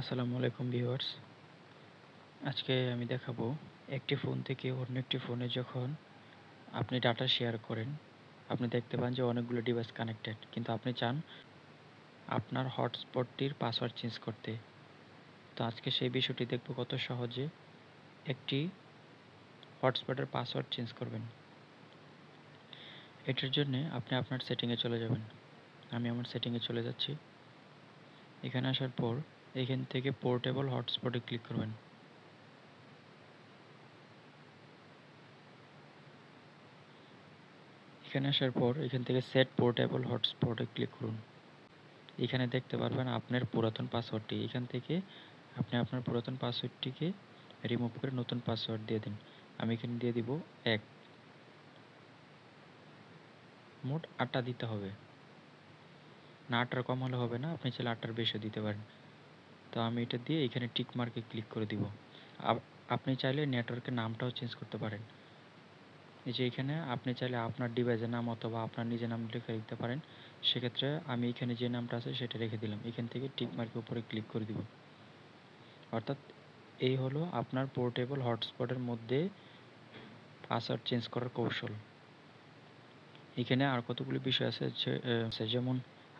আসসালামু আলাইকুম ভিউয়ার্স। আজকে আমি দেখাবো একটি ফোন থেকে অন্য একটি ফোনে যখন আপনি ডাটা শেয়ার করেন, আপনি দেখতে পান যে অনেকগুলো ডিভাইস কানেক্টেড, কিন্তু আপনি চান আপনার হটস্পটটির পাসওয়ার্ড চেঞ্জ করতে। তো আজকে সেই বিষয়টি দেখব কত সহজে একটি হটস্পটের পাসওয়ার্ড চেঞ্জ করবেন। এটার জন্য আপনি আপনার সেটিংয়ে চলে যাবেন। আমি আমার সেটিংয়ে চলে যাচ্ছি। এখানে আসার পর এখান থেকে পোর্টেবল হটস্পটে ক্লিক করবেন। এখানে আসার পর এখান থেকে সেট পোর্টেবল হটস্পটে ক্লিক করুন। এখানে দেখতে পারবেন আপনার পুরাতন পাসওয়ার্ডটি। এখান থেকে আপনি আপনার পুরাতন পাসওয়ার্ডটিকে রিমুভ করে নতুন পাসওয়ার্ড দিয়ে দিন। আমি এখানে দিয়ে দিব 1। মোট 8টা দিতে হবে, না 8টার কম হলে হবে না, আপনি চাইলে 8টার বেশিও দিতে পারেন। তো আমি এটা দিয়ে এখানে টিক মার্কে ক্লিক করে দিব। আপনি চাইলে নেটওয়ার্কের নামটাও চেঞ্জ করতে পারেন। এই যে এখানে আপনি চাইলে আপনার ডিভাইসের নাম অথবা আপনার নিজের নাম লিখে দিতে পারেন। সেক্ষেত্রে আমি এখানে যে নামটা আছে সেটা রেখে দিলাম। এখান থেকে টিক মার্কের উপরে ক্লিক করে দিব। অর্থাৎ এই হলো আপনার পোর্টেবল হটস্পটের মধ্যে পাসওয়ার্ড চেঞ্জ করার কৌশল। এখানে আর কতগুলো বিষয় আছে, যেমন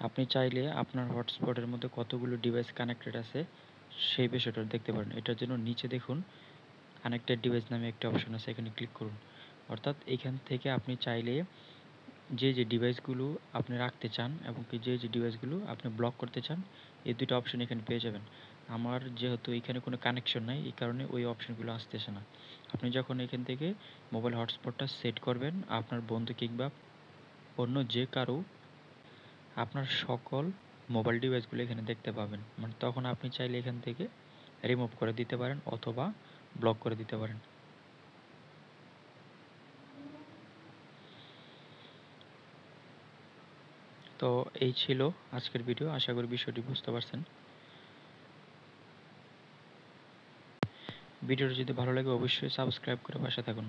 আপনি চাইলে আপনার হটস্পটের মধ্যে কতগুলো ডিভাইস কানেক্টেড আছে সেই বিষয়টা দেখতে পারেন। এটার জন্য নিচে দেখুন কানেক্টেড ডিভাইস নামে একটা অপশন আছে, এখানে ক্লিক করুন। অর্থাৎ এখান থেকে আপনি চাইলে যে ডিভাইসগুলো আপনি রাখতে চান এবং কি যে ডিভাইসগুলো আপনি ব্লক করতে চান, এই দুটো অপশন এখানে পেয়ে যাবেন। আমার যেহেতু এখানে কোনো কানেকশন নাই, এই কারণে ওই অপশনগুলো আসতেছে না। আপনি যখন এখান থেকে মোবাইল হটস্পটটা সেট করবেন, আপনার বন্ধু কিংবা অন্য যে কারো আপনার সকল মোবাইল ডিভাইসগুলো এখানে দেখতে পাবেন। মানে তখন আপনি চাইলে এখান থেকে রিমুভ করে দিতে পারেন অথবা ব্লক করে দিতে পারেন। তো এই ছিল আজকের ভিডিও। আশা করি বিষয়টি বুঝতে পারছেন। ভিডিওটি যদি ভালো লাগে অবশ্যই সাবস্ক্রাইব করে পাশে থাকুন।